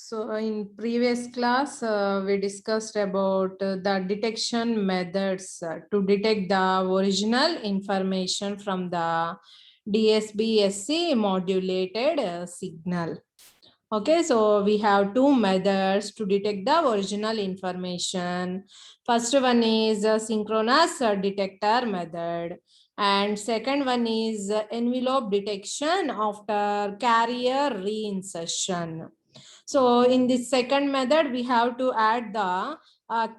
So in previous class, we discussed about the detection methods to detect the original information from the DSB SC modulated signal. Okay, so we have two methods to detect the original information. First one is a synchronous detector method, and second one is envelope detection after carrier reinsertion. So in this second method, we have to add the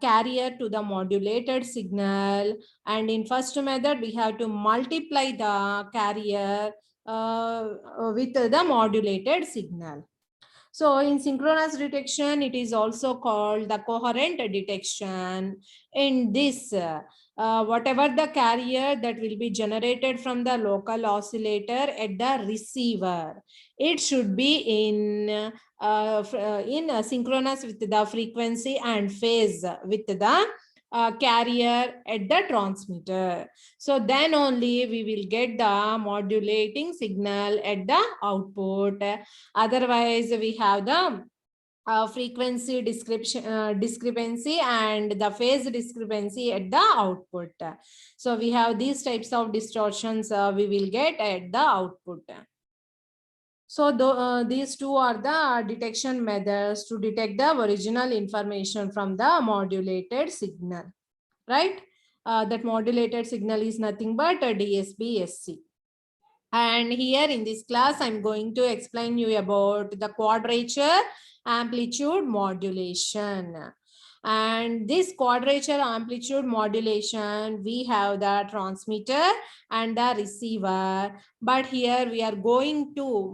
carrier to the modulated signal, and in first method, we have to multiply the carrier with the modulated signal. So in synchronous detection, it is also called the coherent detection. In this, whatever the carrier that will be generated from the local oscillator at the receiver, it should be in synchronous with the frequency and phase with the carrier at the transmitter. So then only we will get the modulating signal at the output. Otherwise, we have the frequency discrepancy and the phase discrepancy at the output. So we have these types of distortions we will get at the output. So these two are the detection methods to detect the original information from the modulated signal, right? That modulated signal is nothing but a DSB SC. And here in this class, I'm going to explain you about the quadrature amplitude modulation. And this quadrature amplitude modulation, we have the transmitter and the receiver. But here we are going to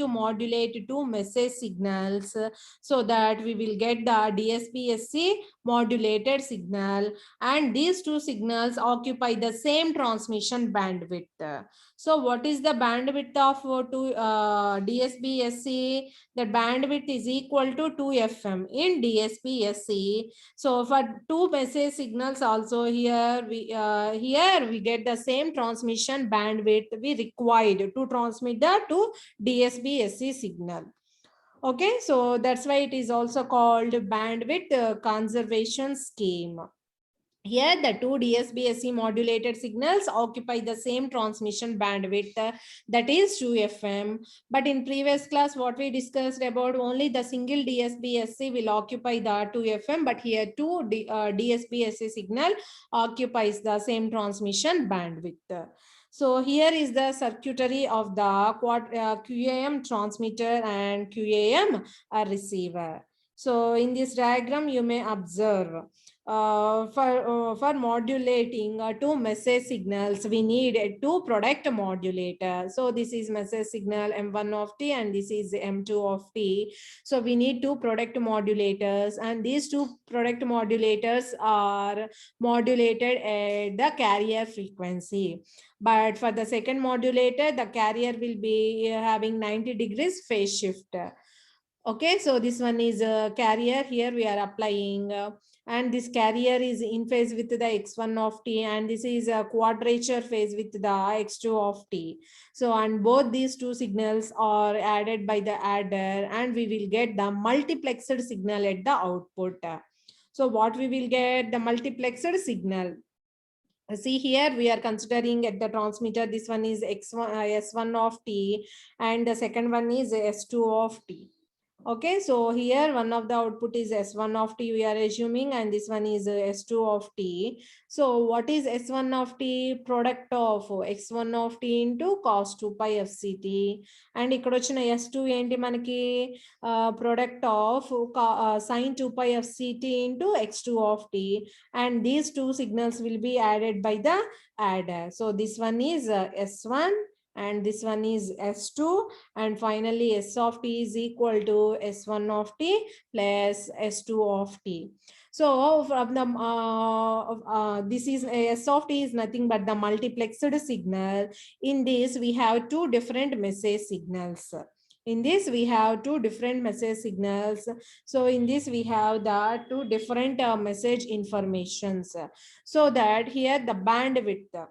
modulate two message signals so that we will get the DSB SC modulated signal, and these two signals occupy the same transmission bandwidth. So what is the bandwidth of DSB SC? The bandwidth is equal to 2 FM in DSB SC. So for two message signals also, here we get the same transmission bandwidth we required to transmit the two DSB SC signal. Okay, so that's why it is also called bandwidth conservation scheme. Here, the two DSB SC modulated signals occupy the same transmission bandwidth, that is 2 FM. But in previous class, what we discussed about only the single DSB SC will occupy the 2 FM, but here two DSB SC signal occupies the same transmission bandwidth. So here is the circuitry of the QAM transmitter and QAM receiver. So in this diagram, you may observe for modulating two message signals, we need two product modulators. So this is message signal M1 of T and this is M2 of T. So we need two product modulators, and these two product modulators are modulated at the carrier frequency. But for the second modulator, the carrier will be having 90 degrees phase shift. Okay, so this one is a carrier. Here we are applying and this carrier is in phase with the X1 of T, and this is a quadrature phase with the X2 of T. So, and both these two signals are added by the adder, and we will get the multiplexed signal at the output. So what we will get? The multiplexed signal. See, here we are considering at the transmitter, this one is S1 of T and the second one is S2 of T. Okay, so here one of the output is S1 of T we are assuming, and this one is S2 of T. So what is S1 of T? Product of X1 of T into cos 2 pi FCT. And ikkada S2 enti manaki product of sin 2 pi FCT into X2 of T. And these two signals will be added by the adder. So this one is S1 and this one is S2, and finally S of T is equal to S1 of T plus S2 of T. So from the this is S of T is nothing but the multiplexed signal. In this we have two different message signals. In this we have two different message signals. So in this we have the two different message informations. So that here the bandwidth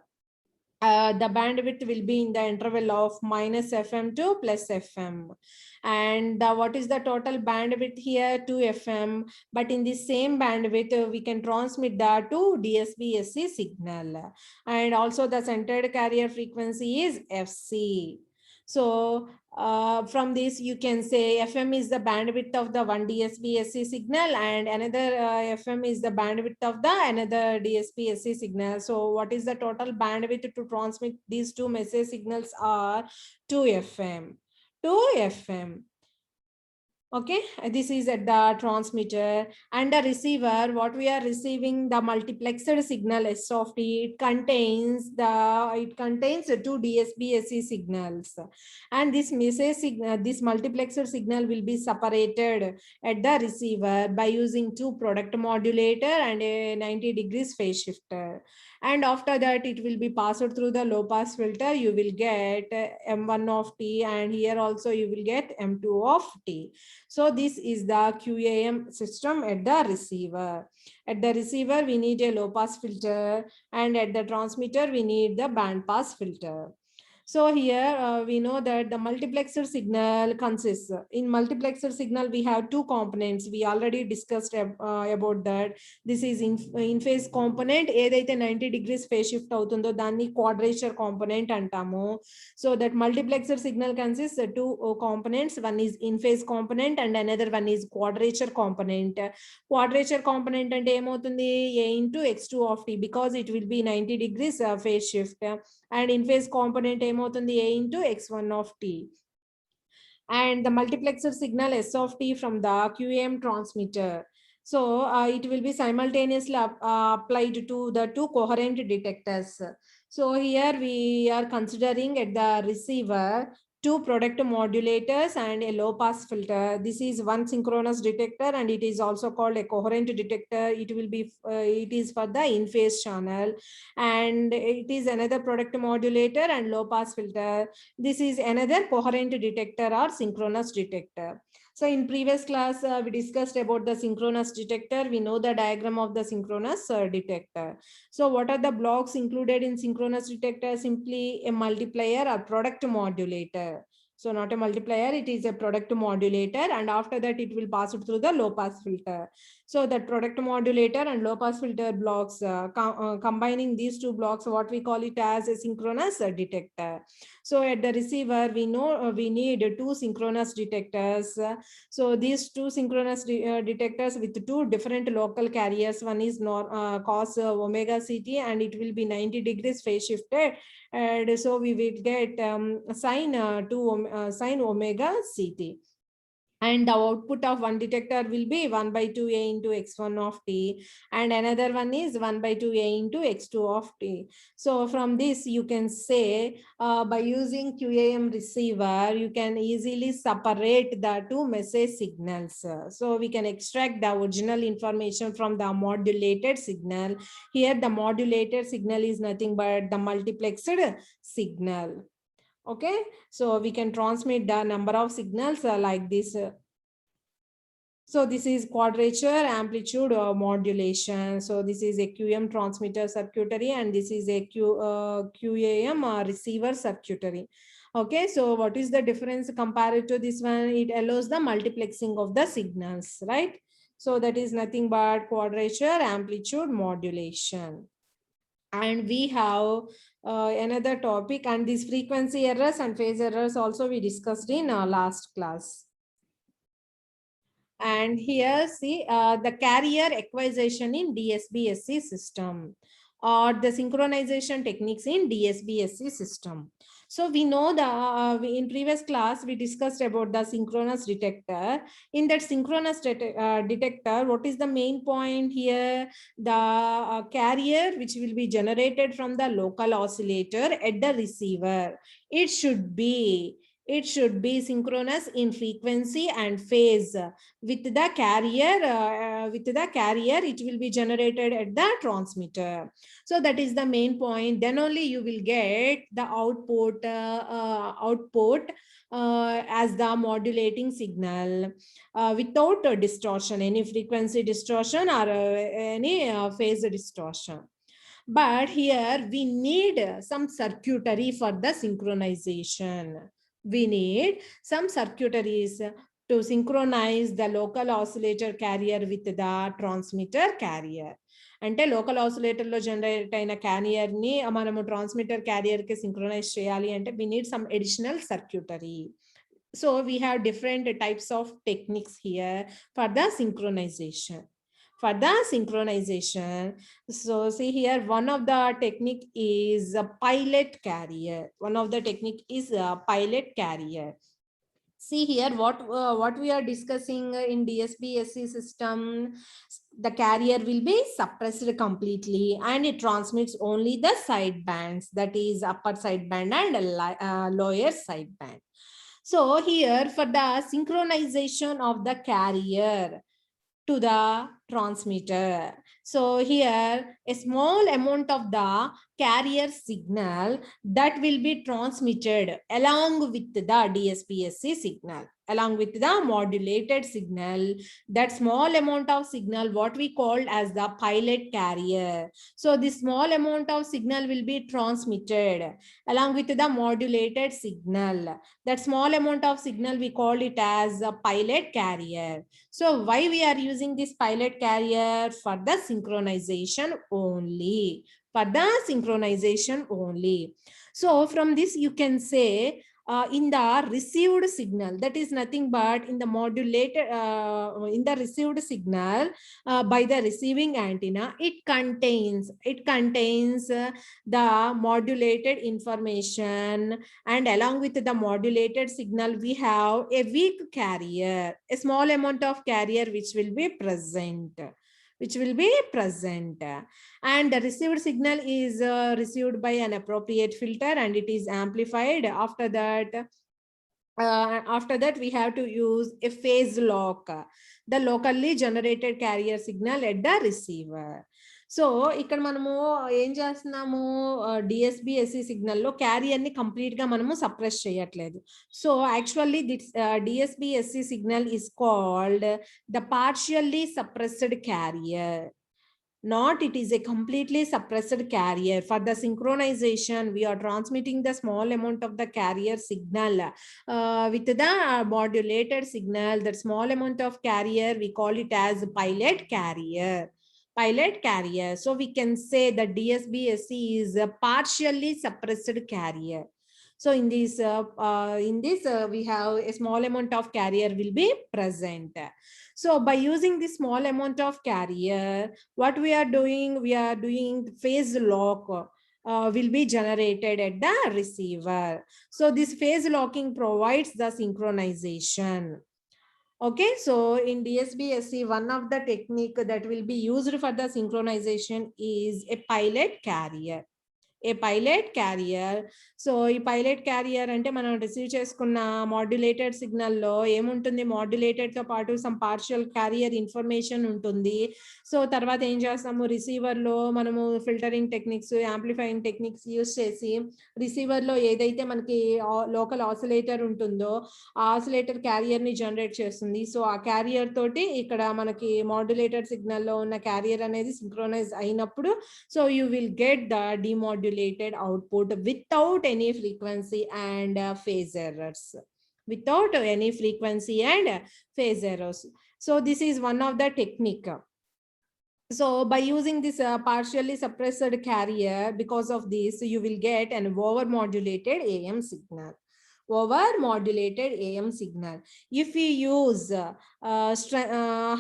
the bandwidth will be in the interval of minus FM to plus FM. And what is the total bandwidth here? 2 FM. But in the same bandwidth, we can transmit the to DSB SC signal. And also the centered carrier frequency is FC. So from this, you can say FM is the bandwidth of the one DSB SC signal, and another FM is the bandwidth of the another DSB SC signal. So what is the total bandwidth to transmit these two message signals are 2 FM. 2 FM. Okay, this is at the transmitter, and the receiver, what we are receiving, the multiplexed signal S of T, it contains two DSB SC signals, and this message signal, this multiplexed signal will be separated at the receiver by using two product modulator and a 90 degrees phase shifter. And after that, it will be passed through the low pass filter. You will get M1 of T, and here also you will get M2 of T. So this is the QAM system at the receiver. At the receiver, we need a low pass filter, and at the transmitter, we need the band pass filter. So here we know that the multiplexer signal consists. In multiplexer signal, we have two components. We already discussed about that. This is in phase component. Edaithe 90 degrees phase shift avutundo danni quadrature component antamu. So that multiplexer signal consists of two components. One is in phase component and another one is quadrature component. Quadrature component ante emotundi A into X2 of T, because it will be 90 degrees phase shift. And in phase component ఏమవుతుంది A into X1 of T. And the multiplexer signal S of T from the QAM transmitter. So it will be simultaneously applied to the two coherent detectors. So here we are considering at the receiver two product modulators and a low pass filter. This is one synchronous detector, and it is also called a coherent detector. It will be it is for the in phase channel, and it is another product modulator and low pass filter. This is another coherent detector or synchronous detector. So in previous class, we discussed about the synchronous detector. We know the diagram of the synchronous detector. So what are the blocks included in synchronous detector? Simply a multiplier or product modulator. So not a multiplier, it is a product modulator, and after that it will pass it through the low pass filter. So that product modulator and low pass filter blocks, combining these two blocks, what we call it as a synchronous detector. So at the receiver, we know we need two synchronous detectors. So these two synchronous detectors with two different local carriers. One is cos omega CT, and it will be 90 degrees phase shifted. And so we will get sine omega CT. And the output of one detector will be 1 by 2a into x1 of t, and another one is 1 by 2a into x2 of t. So from this, you can say by using QAM receiver, you can easily separate the two message signals. So we can extract the original information from the modulated signal. Here the modulated signal is nothing but the multiplexed signal. Okay, so we can transmit the number of signals like this. So this is quadrature, amplitude, modulation. So this is a QM transmitter circuitry, and this is a QAM receiver circuitry. Okay, so what is the difference compared to this one? It allows the multiplexing of the signals, right? So that is nothing but quadrature, amplitude, modulation. And we have another topic, and these frequency errors and phase errors also we discussed in our last class. And here see the carrier acquisition in DSB SC system, or the synchronization techniques in DSB SC system. So we know that in previous class, we discussed about the synchronous detector. In that synchronous detector, what is the main point here? The carrier which will be generated from the local oscillator at the receiver. It should be synchronous in frequency and phase with the carrier. It will be generated at the transmitter. So that is the main point. Then only you will get the output as the modulating signal without distortion, any frequency distortion or any phase distortion. But here we need some circuitry for the synchronization. We need some circuitries to synchronize the local oscillator carrier with the transmitter carrier. అంటే local oscillator లో generate అయిన carrier ని మనము transmitter carrier కి synchronise చేయాలి అంటే we need some additional circuitry. So we have different types of techniques here for the synchronization. For the synchronization, so see here, one of the technique is a pilot carrier. One of the technique is a pilot carrier. See here, what we are discussing in DSB SC system, the carrier will be suppressed completely and it transmits only the side bands, that is upper side band and lower side band. So here for the synchronization of the carrier to the transmitter, so here a small amount of the carrier signal that will be transmitted along with the DSB SC signal, along with the modulated signal. That small amount of signal what we called as the pilot carrier. So this small amount of signal will be transmitted along with the modulated signal. That small amount of signal we call it as a pilot carrier. So why we are using this pilot carrier? For the synchronization only. For the synchronization only. So from this you can say in the received signal, that is nothing but in the modulated in the received signal by the receiving antenna, it contains the modulated information, and along with the modulated signal we have a weak carrier, a small amount of carrier which will be present, and the received signal is received by an appropriate filter and it is amplified. After that we have to use a phase lock, the locally generated carrier signal at the receiver. So ఇక్కడ మనము ఏం చేస్తున్నాము, DSB SC సిగ్నల్లో క్యారియర్ని కంప్లీట్గా మనము suppress చేయట్లేదు. So actually this DSB SC signal is called the partially suppressed carrier. Not it is a completely suppressed carrier. For the synchronization, we are transmitting the small amount of the carrier signal with the modulated signal. That small amount of carrier we call it as pilot carrier. So we can say that DSB SC is a partially suppressed carrier. So in this we have a small amount of carrier will be present. So by using this small amount of carrier, what we are doing phase lock will be generated at the receiver. So this phase locking provides the synchronization. Okay, so in DSB SC, one of the technique that will be used for the synchronization is a pilot carrier. So ఈ pilot carrier అంటే మనం receive చేసుకున్న modulated సిగ్నల్లో ఏముంటుంది, modulated తో పాటు some partial carrier information ఉంటుంది. So తర్వాత ఏం చేస్తాము, రిసీవర్లో మనము filtering techniques, amplifying techniques use చేసి రిసీవర్లో ఏదైతే మనకి లోకల్ ఆసిలేటర్ ఉంటుందో ఆ ఆసిలేటర్ క్యారియర్ని జనరేట్ చేస్తుంది. సో ఆ క్యారియర్ తోటి ఇక్కడ మనకి మాడ్యులేటెడ్ సిగ్నల్లో ఉన్న క్యారియర్ అనేది సింక్రోనైజ్ అయినప్పుడు so you will get the demodulated output without any frequency and phase errors. So this is one of the technique. So by using this partially suppressed carrier, because of this you will get an over-modulated AM signal. If we use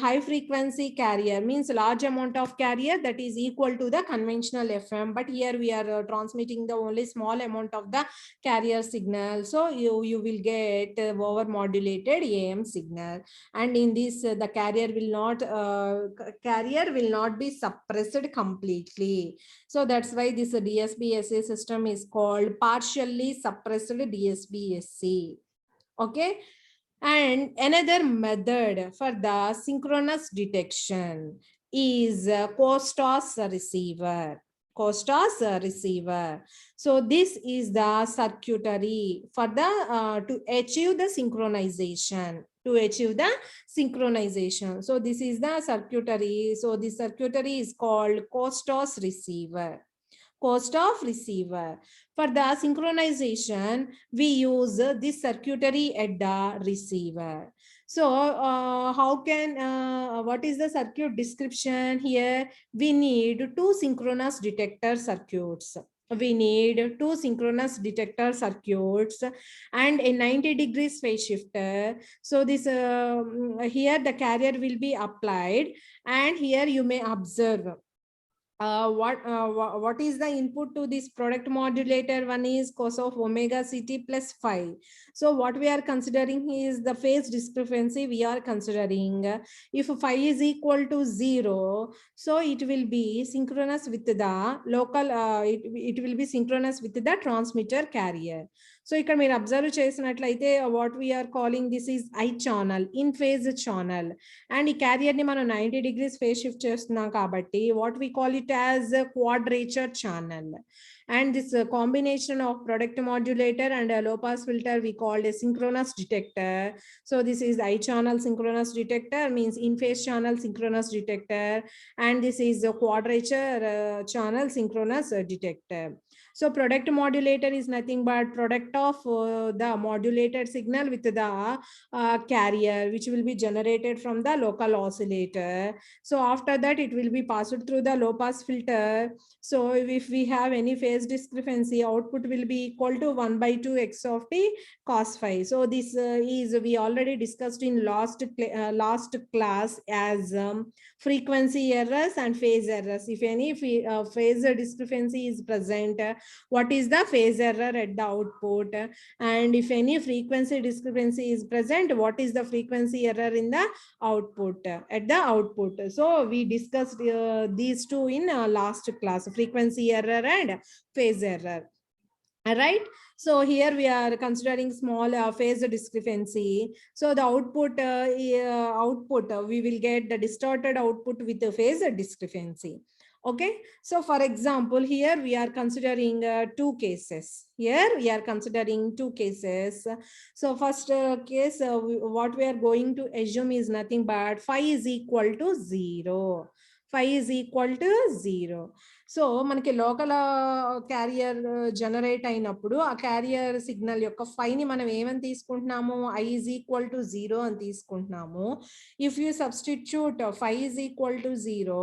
high frequency carrier, means large amount of carrier that is equal to the conventional FM, but here we are transmitting the only small amount of the carrier signal, so you will get over modulated AM signal, and in this the carrier will not be suppressed completely. So that's why this DSB SC system is called partially suppressed DSB SC. Okay, and another method for the synchronous detection is co-stos receiver. So this is the circuitry for the to achieve the synchronization. So this is the circuitry. So this circuitry is called co-stos receiver. cost of receiver. For the synchronization, we use this circuitry at the receiver. So what is the circuit description here? We need two synchronous detector circuits. We need two synchronous detector circuits and a 90 degrees phase shifter. So this here the carrier will be applied, and here you may observe what is the input to this product modulator. One is cos of omega ct plus phi. So what we are considering is the phase discrepancy. We are considering if phi is equal to 0, so it will be synchronous with the local, it will be synchronous with the transmitter carrier. So ఇక్కడ మీరు observe చేసినట్లయితే what we are calling this is I channel, in phase channel, and ఈ carrier ని మనం 90 degrees phase shift చేస్తున్నాం కాబట్టి what we call it as a quadrature channel. And this combination of product modulator and a low pass filter we called a synchronous detector. So this is I channel synchronous detector, means in phase channel synchronous detector, and this is the quadrature channel synchronous detector. So product modulator is nothing but product of the modulated signal with the carrier, which will be generated from the local oscillator. So after that it will be passed through the low pass filter. So if we have any phase discrepancy, output will be equal to 1 by 2 x of t cos phi. So this is we already discussed in last class as frequency errors and phase errors. If any phase discrepancy is present, what is the phase error at the output? And if any frequency discrepancy is present, what is the frequency error in the output, at the output? So we discussed these two in last class, frequency error and phase error. All right, so here we are considering small phase discrepancy. So the output we will get the distorted output with the phase discrepancy. Okay, so for example, here we are considering two cases. Here we are considering two cases. So first case, what we are going to assume is nothing but phi is equal to 0. Phi is equal to 0. So మనకి local carrier generate అయినప్పుడు ఆ carrier signal యొక్క ఫైని మనం ఏమని తీసుకుంటున్నాము? I is equal to 0 అని తీసుకుంటున్నాము. If you substitute phi is equal to 0,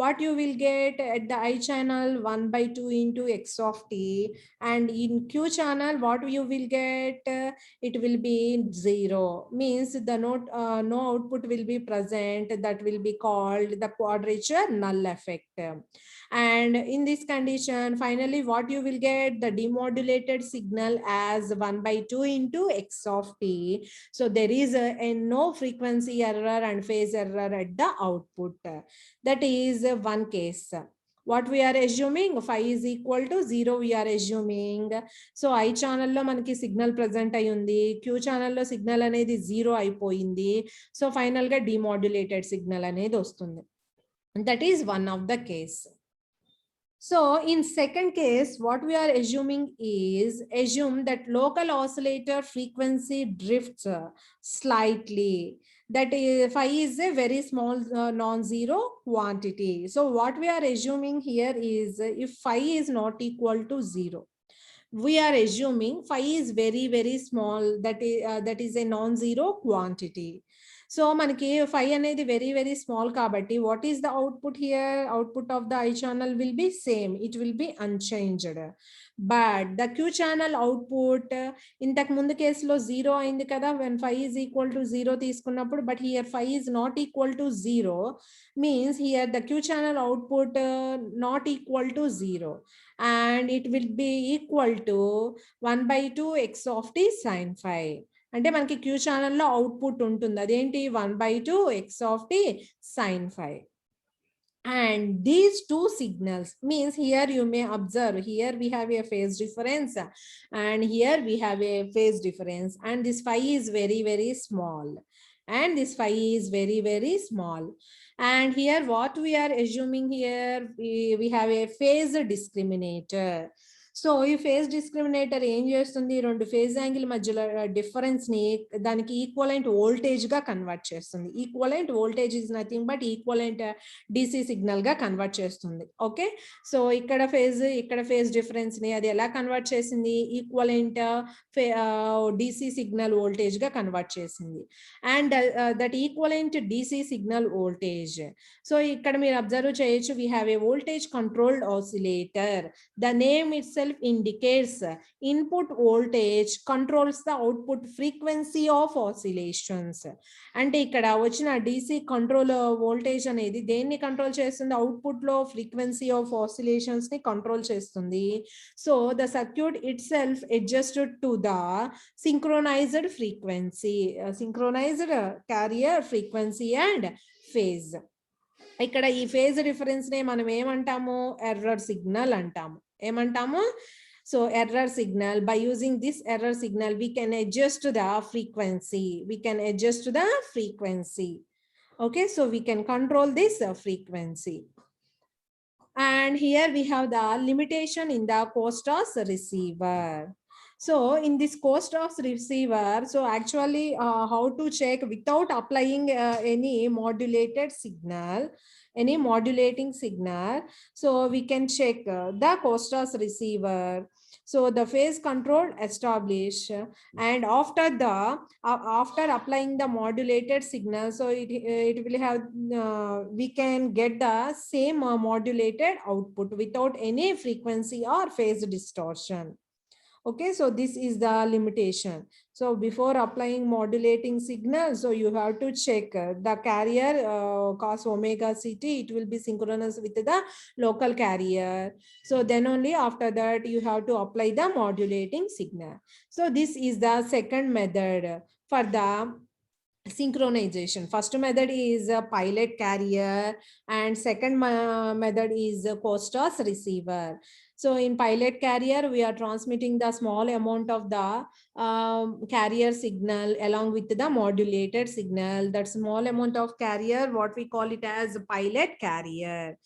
what you will get at the I channel 1 by 2 into x of t, and in Q channel what you will get, it will be 0, means the no output will be present. That will be called the quadrature null effect. And in this condition, finally what you will get, the demodulated signal as 1 by 2 into x of t. So there is a no frequency error and phase error at the output. That is one case. What we are assuming, phi is equal to 0 we are assuming. So I channel lo manaki signal present ayundi, Q channel lo signal anedi 0 అయిపోయింది. So final ga demodulated signal anedi vastundi. That is one of the case. So in second case, what we are assuming is, assume that local oscillator frequency drifts slightly. That is, phi is a very small non-zero quantity. So what we are assuming here is, if phi is not equal to 0, we are assuming phi is very, very small, that is a non-zero quantity. So manaki phi anedi very, very small kabatti, what is the output here? Output of the I channel will be same, it will be unchanged. But the Q channel output intaku mundu case lo 0 ayindi kada, when phi is equal to 0 తీసుకున్నప్పుడు, but here phi is not equal to 0, means here the Q channel output not equal to 0, and it will be equal to 1 by 2 x of t sin phi. అంటే మనకి Q ఛానల్లో output ఉంటుంది, అదేంటి 1 by 2 x of t sin phi. And these two signals, means here you may observe, here we have a phase difference and here we have a phase difference, and this phi is very, very small, and this phi is very, very small. And here what we are assuming here, we have a phase discriminator. So ఈ phase డిస్క్రిమినేటర్ ఏం చేస్తుంది, రెండు phase angle మధ్యలో difference ని దానికి equivalent voltage గా convert చేస్తుంది. Equivalent voltage is nothing but equivalent DC signal గా కన్వర్ట్ చేస్తుంది. ఓకే, సో ఇక్కడ ఫేజ్ డిఫరెన్స్ ని అది ఎలా కన్వర్ట్ చేసింది, ఈక్వలెంట్ డిసి సిగ్నల్ వోల్టేజ్ గా కన్వర్ట్ చేసింది. And that equivalent DC signal voltage, so ఇక్కడ మీరు అబ్జర్వ్ చేయొచ్చు, we have a voltage controlled oscillator. The name itself indicates input voltage controls the output frequency of oscillations. అంటే ఇక్కడ వచ్చిన DC control voltage అనేది దేన్ని కంట్రోల్ చేస్తుంది, అవుట్పుట్ లో ఫ్రీక్వెన్సీ ఆఫ్ ఆసిలేషన్స్ ని కంట్రోల్ చేస్తుంది. So the circuit itself adjusted to the synchronized frequency, synchronized carrier frequency and phase. ఇక్కడ ఈ ఫేజ్ డిఫరెన్స్ నే మనం ఏమంటాము, ఎర్రర్ సిగ్నల్ అంటాము. ఏమంటాము, so error signal, by using this error signal we can adjust the frequency, okay, so we can control this frequency. And here we have the limitation in the COSTOS receiver. So in this COSTOS receiver, so actually how to check without applying any modulating signal, so we can check the COSTOS receiver. So the phase control established, and after applying the modulated signal, so it will have we can get the same modulated output without any frequency or phase distortion. Okay, so this is the limitation. So before applying modulating signal, so you have to check the carrier cos omega ct, it will be synchronous with the local carrier. So then only after that you have to apply the modulating signal. So this is the second method for the synchronization. First method is a pilot carrier and second method is a COSTOS receiver. So in pilot carrier, we are transmitting the small amount of the carrier signal along with the modulated signal. That small amount of carrier, what we call it as pilot carrier.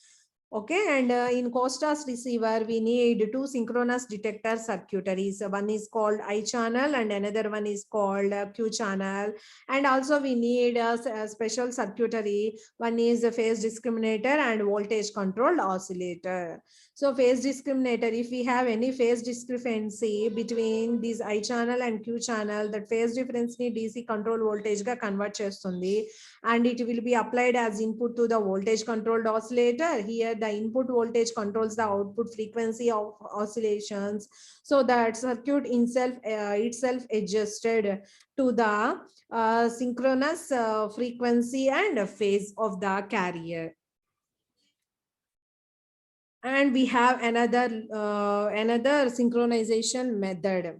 Okay, and in COSTOS receiver, we need two synchronous detector circuitries. One is called I channel and another one is called Q channel. And also we need a special circuitry. One is a phase discriminator and voltage controlled oscillator. So phase discriminator, if we have any phase discrepancy between these I channel and Q channel, that phase difference ni DC control voltage ga convert chestundi, and it will be applied as input to the voltage controlled oscillator. Here the input voltage controls the output frequency of oscillations. So that circuit itself adjusted to the synchronous frequency and phase of the carrier. And we have another synchronization method.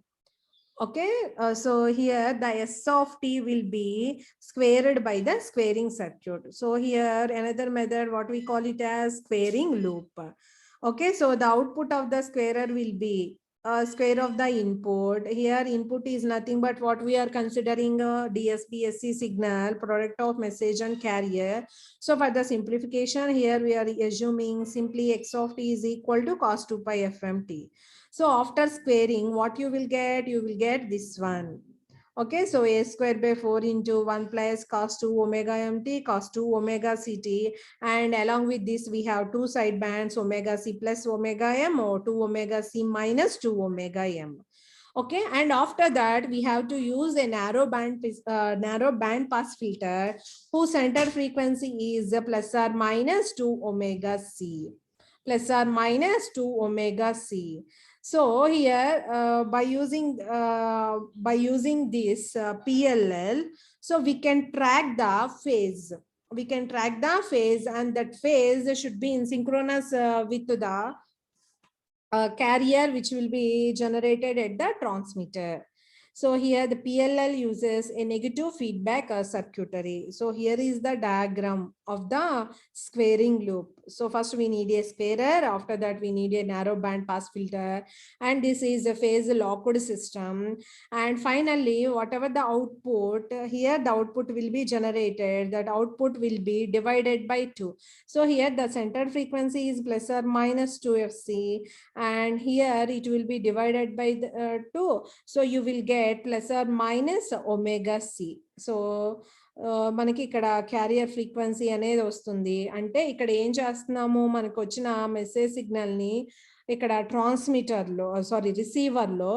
Okay, so here the S of t will be squared by the squaring circuit. So here another method, what we call it as squaring loop. Okay, so the output of the squarer will be square of the input. Here input is nothing but what we are considering a DSB SC signal, product of message and carrier. So for the simplification, here we are assuming simply x of t is equal to cos 2 pi fmt. So after squaring, what you will get? You will get this one. Okay, so a square by 4 into 1 plus cos 2 omega mt cos 2 omega ct, and along with this we have two side bands omega c plus omega m or 2 omega c minus 2 omega m. Okay, and after that we have to use a narrow band pass filter whose center frequency is plus or minus 2 omega c, plus or minus 2 omega c. So here by using this PLL, so we can track the phase. And that phase should be in synchronous with the carrier which will be generated at the transmitter. So here the PLL uses a negative feedback circuitry. So here is the diagram of the squaring loop. So first we need a squarer, after that we need a narrow band pass filter, and this is a phase locked system. And finally, whatever the output, here the output will be generated, that output will be divided by 2. So here the center frequency is plus or minus 2 FC, and here it will be divided by 2. So you will get plus or minus omega C. So మనకి ఇక్కడ carrier frequency అనేది వస్తుంది. అంటే ఇక్కడ ఏం చేస్తున్నాము, మనకు వచ్చిన మెసేజ్ సిగ్నల్ని ఇక్కడ ట్రాన్స్మిటర్లో రిసీవర్లో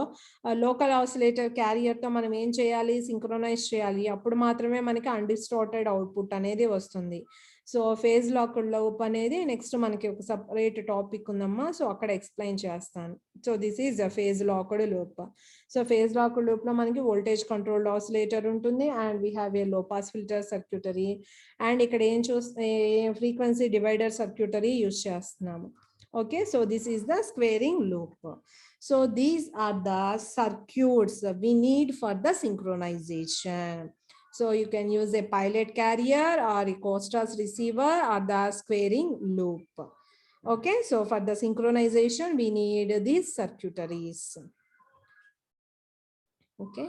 లోకల్ ఆసిలేటర్ క్యారియర్తో మనం ఏం చేయాలి, సింక్రొనైజ్ చేయాలి. అప్పుడు మాత్రమే మనకి అన్డిస్టార్టెడ్ అవుట్పుట్ అనేది వస్తుంది. సో ఫేజ్ లాక్డ్ లూప్ అనేది నెక్స్ట్ మనకి ఒక సపరేట్ టాపిక్ ఉందమ్మా, సో అక్కడ ఎక్స్ప్లెయిన్ చేస్తాను. So this is phase locked loop. So phase locked loop లో మనకి వోల్టేజ్ కంట్రోల్డ్ ఆసిలేటర్ ఉంటుంది, అండ్ వీ హ్యావ్ ఏ లో పాస్ ఫిల్టర్ సర్క్యూటరీ, అండ్ ఇక్కడ ఏం చూస్తే ఫ్రీక్వెన్సీ డివైడర్ సర్క్యూటరీ యూజ్ చేస్తున్నాము. Okay, so this is the squaring loop. So these are the circuits we need for the synchronization. So you can use a pilot carrier or a Costas receiver or the squaring loop. Okay, so for the synchronization we need these circuitaries. Okay.